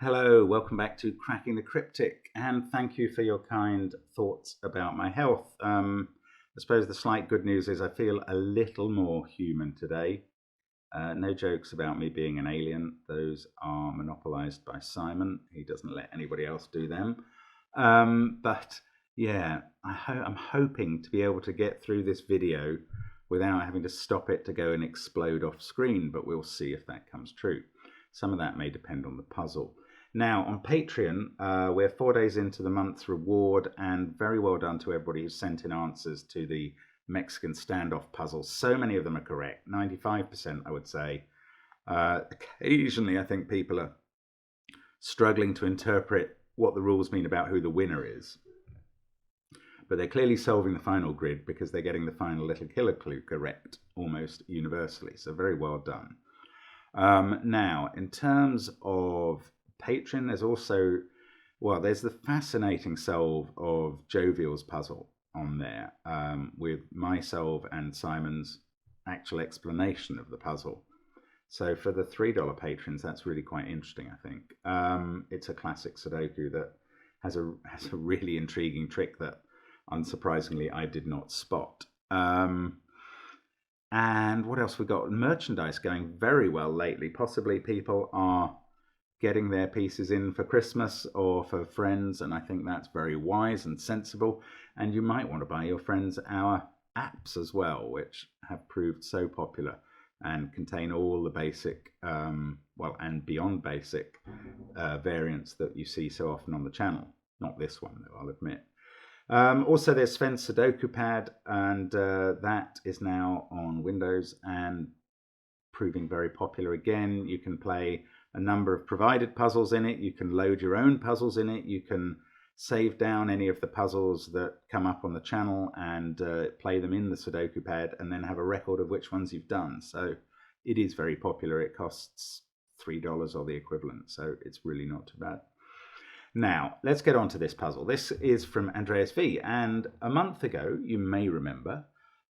Hello, welcome back to Cracking the Cryptic, and thank you for your kind thoughts about my health. I suppose the slight good news is I feel a little more human today. No jokes about me being an alien. Those are monopolized by Simon. He doesn't let anybody else do them. But yeah, I'm hoping to be able to get through this video without having to stop it to go and explode off screen, but we'll see if that comes true. Some of that may depend on the puzzle. Now, on Patreon, we're 4 days into the month's reward, and very well done to everybody who sent in answers to the Mexican standoff puzzles. So many of them are correct, 95% I would say. Occasionally I think people are struggling to interpret what the rules mean about who the winner is. But they're clearly solving the final grid because they're getting the final little killer clue correct almost universally. So very well done. Now, in terms of Patreon, there's also, well, there's the fascinating solve of Jovial's puzzle on there with my solve and Simon's actual explanation of the puzzle. So for the $3 patrons, that's really quite interesting, I think. It's a classic Sudoku that has a really intriguing trick that, unsurprisingly, I did not spot. And what else we got? Merchandise going very well lately. Possibly people are getting their pieces in for Christmas or for friends, and I think that's very wise and sensible. And you might want to buy your friends our apps as well, which have proved so popular and contain all the basic, well, and beyond basic variants that you see so often on the channel. Not this one, though, I'll admit. Also, there's Sven's SUDOKU PAD, and that is now on Windows and proving very popular again. You can play a number of provided puzzles in it. You can load your own puzzles in it. You can save down any of the puzzles that come up on the channel and play them in the SUDOKU PAD and then have a record of which ones you've done. So it is very popular. It costs $3 or the equivalent, so it's really not too bad. Now, let's get on to this puzzle. This is from Andreas V. And a month ago, you may remember,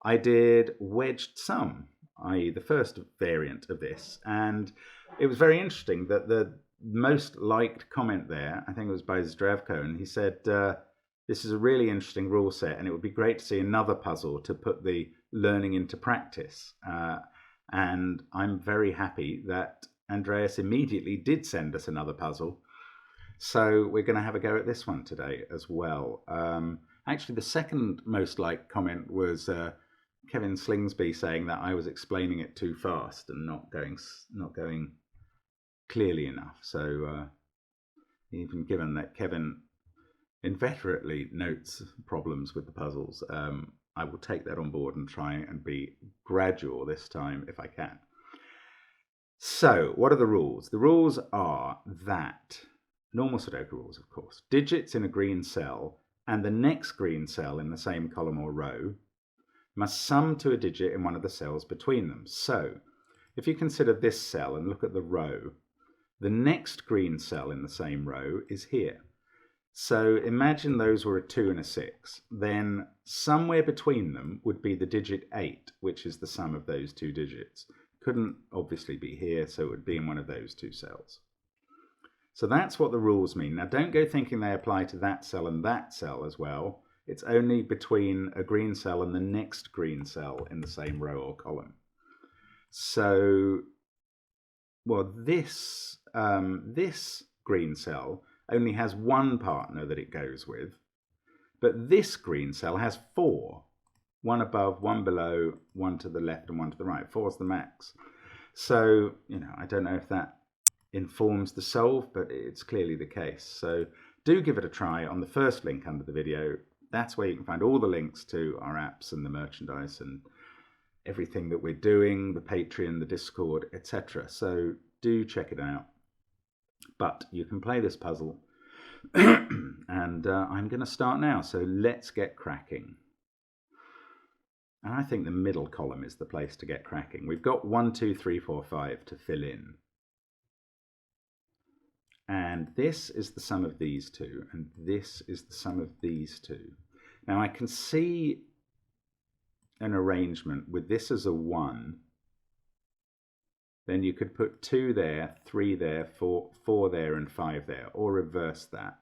I did wedged sum, i.e. the first variant of this. And it was very interesting that the most liked comment there, I think it was by Zdravko, and he said, this is a really interesting rule set, and it would be great to see another puzzle to put the learning into practice. And I'm very happy that Andreas immediately did send us another puzzle. So we're going to have a go at this one today as well. Actually, the second most liked comment was Kevin Slingsby saying that I was explaining it too fast and not going clearly enough. So even given that Kevin inveterately notes problems with the puzzles, I will take that on board and try and be gradual this time if I can. So what are the rules? The rules are that normal Sudoku rules, of course. Digits in a green cell and the next green cell in the same column or row must sum to a digit in one of the cells between them. So if you consider this cell and look at the row, the next green cell in the same row is here. So imagine those were a 2 and a 6. Then somewhere between them would be the digit 8, which is the sum of those two digits. Couldn't obviously be here, so it would be in one of those two cells. So that's what the rules mean. Now, don't go thinking they apply to that cell and that cell as well. It's only between a green cell and the next green cell in the same row or column. So, well, this green cell only has one partner that it goes with, but this green cell has 4. 1 above, 1 below, 1 to the left and 1 to the right. 4 is the max. So, you know, I don't know if that informs the solve, but it's clearly the case. So do give it a try on the first link under the video. That's where you can find all the links to our apps and the merchandise and everything that we're doing, the Patreon, the Discord, etc. So do check it out. But you can play this puzzle and I'm going to start now. So let's get cracking. And I think the middle column is the place to get cracking. We've got 1, 2, 3, 4, 5 to fill in. And this is the sum of these two, and this is the sum of these two. Now I can see an arrangement with this as a 1 then you could put 2 there, 3 there, 4 there, and 5 there, or reverse that.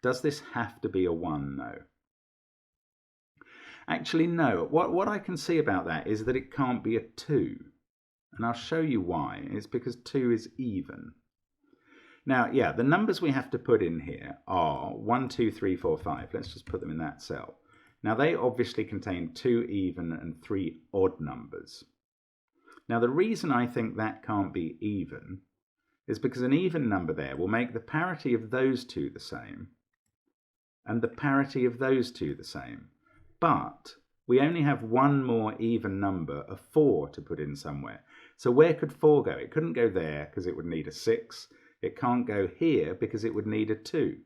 Does this have to be a 1? No. Actually, no. What I can see about that is that it can't be a 2. And I'll show you why. It's because 2 is even. Now, yeah, the numbers we have to put in here are 1, 2, 3, 4, 5. Let's just put them in that cell. Now, they obviously contain 2 even and 3 odd numbers. Now, the reason I think that can't be even is because an even number there will make the parity of those two the same and the parity of those two the same. But we only have one more even number, a 4, to put in somewhere. So where could 4 go? It couldn't go there because it would need a 6. It can't go here because it would need a 2.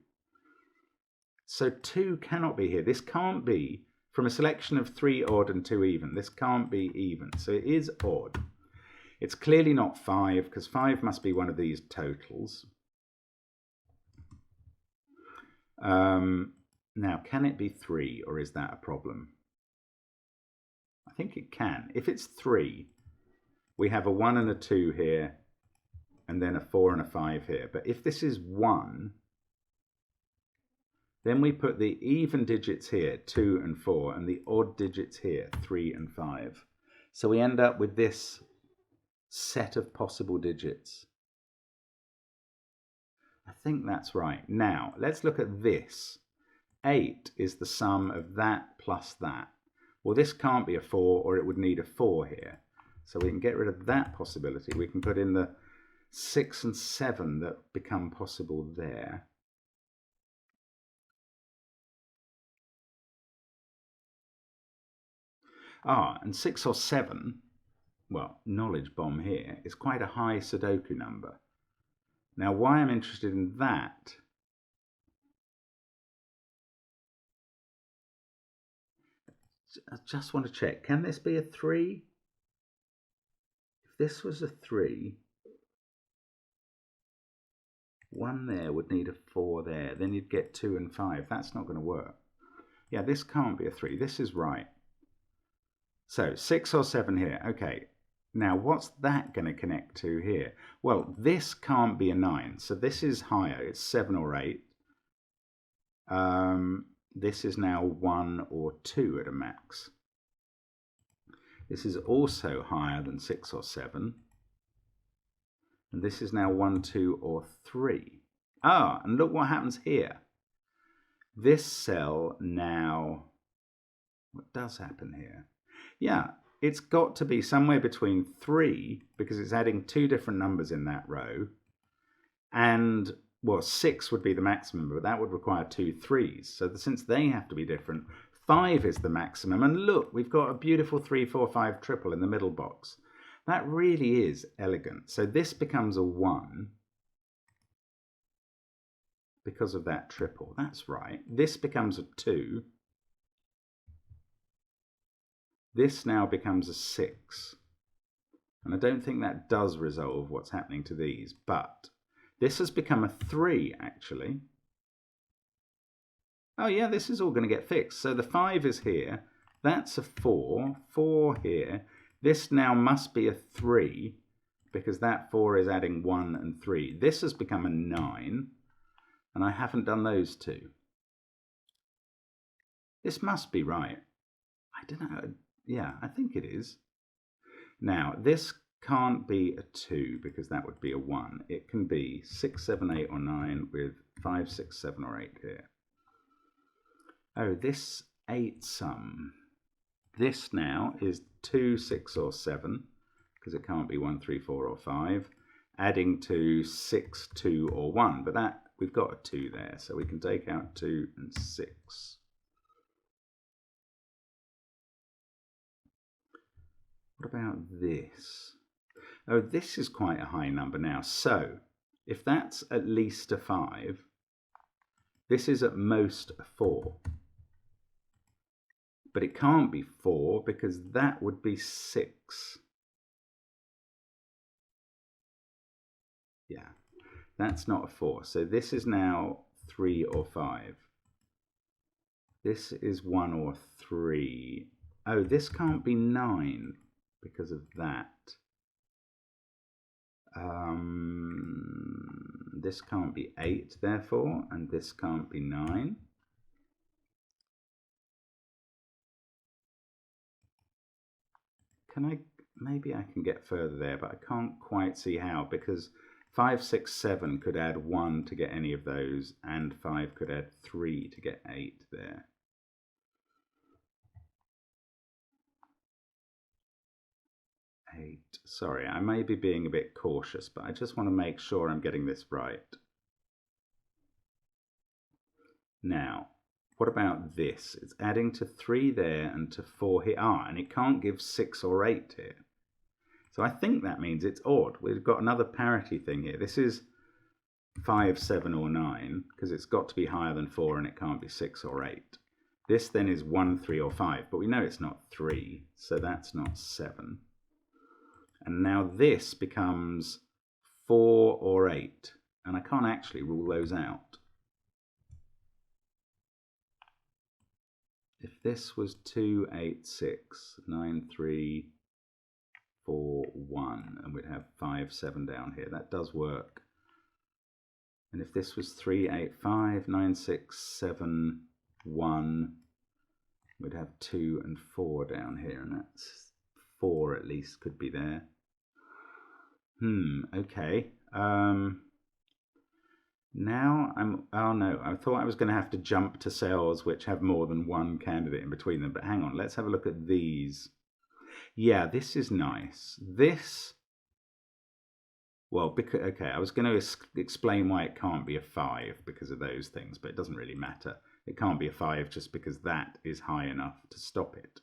So 2 cannot be here. This can't be from a selection of 3 odd and 2 even. This can't be even. So it is odd. It's clearly not 5 because 5 must be one of these totals. Now, can it be 3 or is that a problem? I think it can. If it's 3, we have a 1 and a 2 here and then a 4 and a 5 here. But if this is 1, then we put the even digits here, 2 and 4, and the odd digits here, 3 and 5. So we end up with this set of possible digits. I think that's right. Now, let's look at this. 8 is the sum of that plus that. Well, this can't be a 4, or it would need a 4 here. So we can get rid of that possibility. We can put in the 6 and 7 that become possible there. And 6 or 7, well, knowledge bomb here, is quite a high Sudoku number. Now, why I'm interested in that I just want to check. Can this be a 3? If this was a 3, 1 there would need a 4 there. Then you'd get 2 and 5. That's not going to work. Yeah, this can't be a 3. This is right. So 6 or 7 here. Okay. Now, what's that going to connect to here? Well, this can't be a 9. So this is higher. It's 7 or 8. This is now 1 or 2 at a max. This is also higher than 6 or 7. And this is now 1, 2, or 3. And look what happens here. This cell now, what does happen here? Yeah, it's got to be somewhere between 3, because it's adding 2 different numbers in that row, and, well, 6 would be the maximum, but that would require 2 3s. So since they have to be different, 5 is the maximum. And look, we've got a beautiful 3, 4, 5 triple in the middle box. That really is elegant. So this becomes a 1 because of that triple. That's right. This becomes a 2. This now becomes a 6. And I don't think that does resolve what's happening to these, but this has become a 3, actually. Oh, yeah, this is all going to get fixed. So the 5 is here. That's a 4. 4 here. This now must be a 3, because that 4 is adding 1 and 3. This has become a 9, and I haven't done those two. This must be right. I don't know. Yeah, I think it is. Now, this can't be a 2, because that would be a 1. It can be 6, 7, 8, or 9 with 5, 6, 7, or 8 here. Oh, this 8 sum. This now is 2, 6, or 7, because it can't be 1, 3, 4, or 5, adding to 6, 2, or 1. But that we've got a 2 there, so we can take out 2 and 6. What about this? Oh, this is quite a high number now. So if that's at least a 5, this is at most a 4. But it can't be 4 because that would be 6. Yeah, that's not a 4. So this is now 3 or 5. This is 1 or 3. Oh, this can't be 9 because of that. This can't be 8, therefore, and this can't be 9. Maybe I can get further there, but I can't quite see how, because 5, 6, 7 could add 1 to get any of those, and 5 could add 3 to get 8 there. Sorry, I may be being a bit cautious, but I just want to make sure I'm getting this right. Now, what about this? It's adding to 3 there and to 4 here. And it can't give 6 or 8 here. So I think that means it's odd. We've got another parity thing here. This is 5, 7 or 9, because it's got to be higher than 4 and it can't be 6 or 8. This then is 1, 3 or 5, but we know it's not 3, so that's not 7. And now this becomes 4 or 8, and I can't actually rule those out. If this was 2, 8, 6, 9, 3, 4, 1, and we'd have 5, 7 down here, that does work. And if this was 3, 8, 5, 9, 6, 7, 1, we'd have 2 and 4 down here, and that's 4 at least could be there. Okay. Now oh no, I thought I was going to have to jump to cells which have more than one candidate in between them, but hang on, let's have a look at these. Yeah, this is nice. This, well, because, okay, I was going to explain why it can't be a 5 because of those things, but it doesn't really matter. It can't be a 5 just because that is high enough to stop it.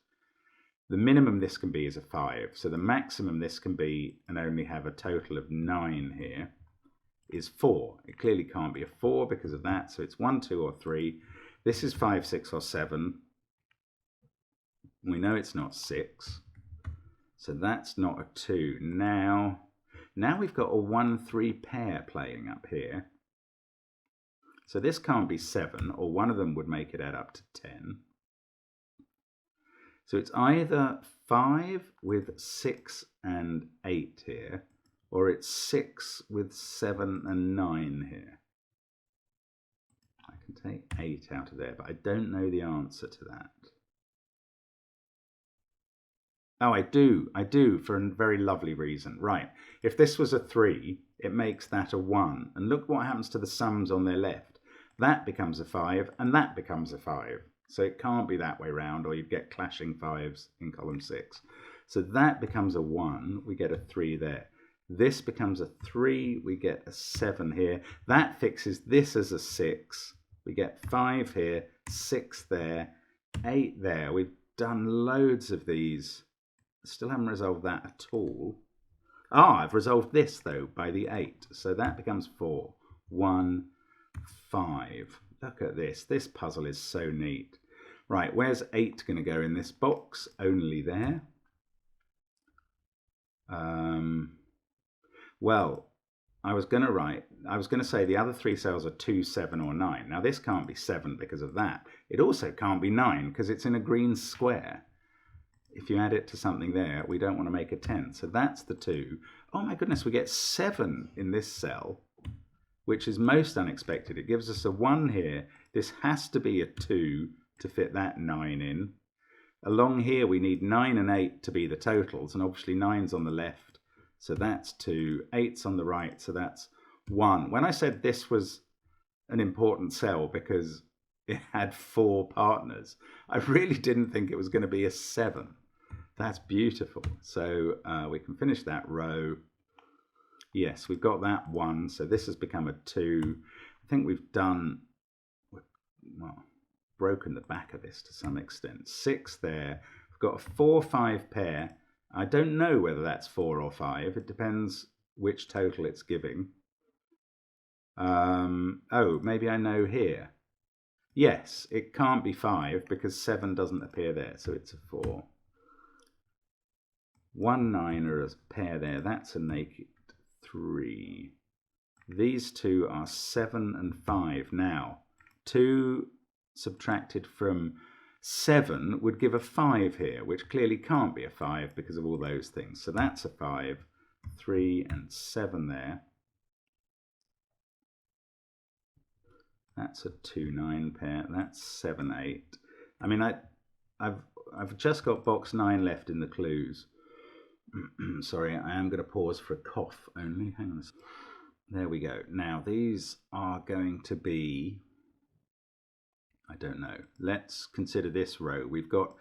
The minimum this can be is a 5, so the maximum this can be, and only have a total of 9 here, is 4. It clearly can't be a 4 because of that, so it's 1, 2 or 3. This is 5, 6 or 7. We know it's not 6, so that's not a 2. Now we've got a 1, 3 pair playing up here. So this can't be 7, or one of them would make it add up to 10. So it's either 5 with 6 and 8 here, or it's 6 with 7 and 9 here. I can take 8 out of there, but I don't know the answer to that. Oh, I do, for a very lovely reason. Right, if this was a 3, it makes that a 1. And look what happens to the sums on their left. That becomes a 5, and that becomes a 5. So it can't be that way round, or you'd get clashing 5s in column 6. So that becomes a 1, we get a 3 there. This becomes a 3, we get a 7 here. That fixes this as a 6. We get 5 here, 6 there, 8 there. We've done loads of these. Still haven't resolved that at all. I've resolved this though by the 8. So that becomes 4. 1, 5. Look at this. This puzzle is so neat. Right, where's 8 going to go in this box? Only there. Well, I was going to say the other 3 cells are 2, 7 or 9. Now this can't be 7 because of that. It also can't be 9 because it's in a green square. If you add it to something there, we don't want to make a 10. So that's the 2. Oh my goodness, we get 7 in this cell, which is most unexpected. It gives us a 1 here. This has to be a 2 to fit that 9 in. Along here, we need 9 and 8 to be the totals, and obviously 9's on the left, so that's 2. 8's on the right, so that's 1. When I said this was an important cell because it had 4 partners, I really didn't think it was going to be a 7. That's beautiful. So we can finish that row. Yes, we've got that 1, so this has become a 2. I think we've done, well, broken the back of this to some extent. 6 there. We've got a 4, 5 pair. I don't know whether that's 4 or 5. It depends which total it's giving. Oh, maybe I know here. Yes, it can't be 5 because 7 doesn't appear there, so it's a 4. 1, 9 are a pair there. That's a naked 3. These two are 7 and 5. Now, 2 subtracted from 7 would give a 5 here, which clearly can't be a 5 because of all those things. So that's a 5. 3 and 7 there. That's a 2-9 pair. That's 7-8. I mean, I've just got box 9 left in the clues. Sorry, I am going to pause for a cough only. Hang on a second. There we go. Now these are going to be, I don't know. Let's consider this row. We've got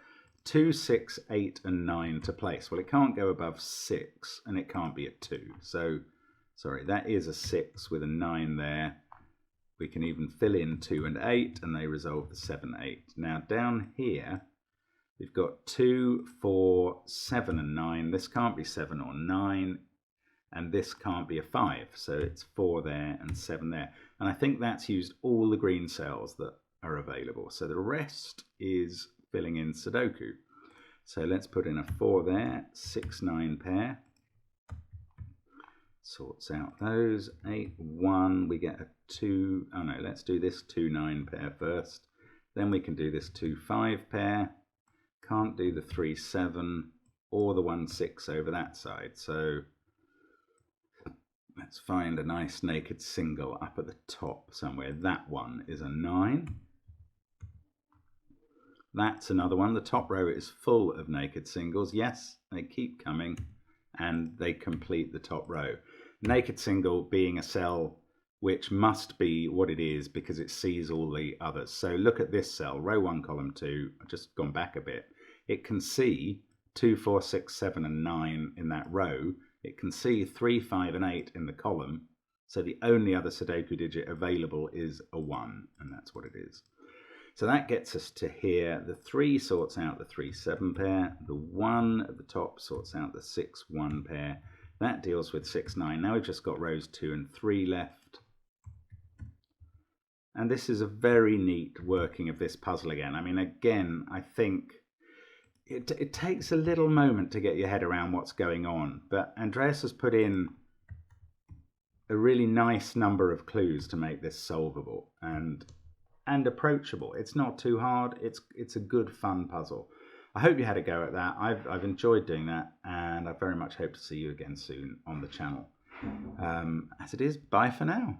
2, 6, 8 and 9 to place. Well, it can't go above 6 and it can't be a 2. So, sorry, that is a 6 with a 9 there. We can even fill in 2 and 8 and they resolve the 7, 8. Now down here, we've got 2, 4, 7 and 9. This can't be 7 or 9. And this can't be a 5. So it's 4 there and 7 there. And I think that's used all the green cells that are available. So the rest is filling in Sudoku. So let's put in a 4 there, 6, 9 pair. Sorts out those. 8, 1, we get a 2. Oh no, let's do this 2, 9 pair first. Then we can do this 2, 5 pair. Can't do the 3, 7 or the 1, 6 over that side. So let's find a nice naked single up at the top somewhere. That one is a 9. That's another one. The top row is full of naked singles. Yes, they keep coming and they complete the top row. Naked single being a cell which must be what it is because it sees all the others. So look at this cell, row 1, column 2. I've just gone back a bit. It can see 2, 4, 6, 7 and 9 in that row. It can see 3, 5 and 8 in the column. So the only other Sudoku digit available is a 1, and that's what it is. So that gets us to here. The 3 sorts out the 3, 7 pair. The 1 at the top sorts out the 6, 1 pair. That deals with 6, 9. Now we've just got rows 2 and 3 left. And this is a very neat working of this puzzle again. I mean, again, I think it takes a little moment to get your head around what's going on. But Andreas has put in a really nice number of clues to make this solvable and approachable. It's not too hard. It's a good, fun puzzle. I hope you had a go at that. I've enjoyed doing that, and I very much hope to see you again soon on the channel. As it is, bye for now.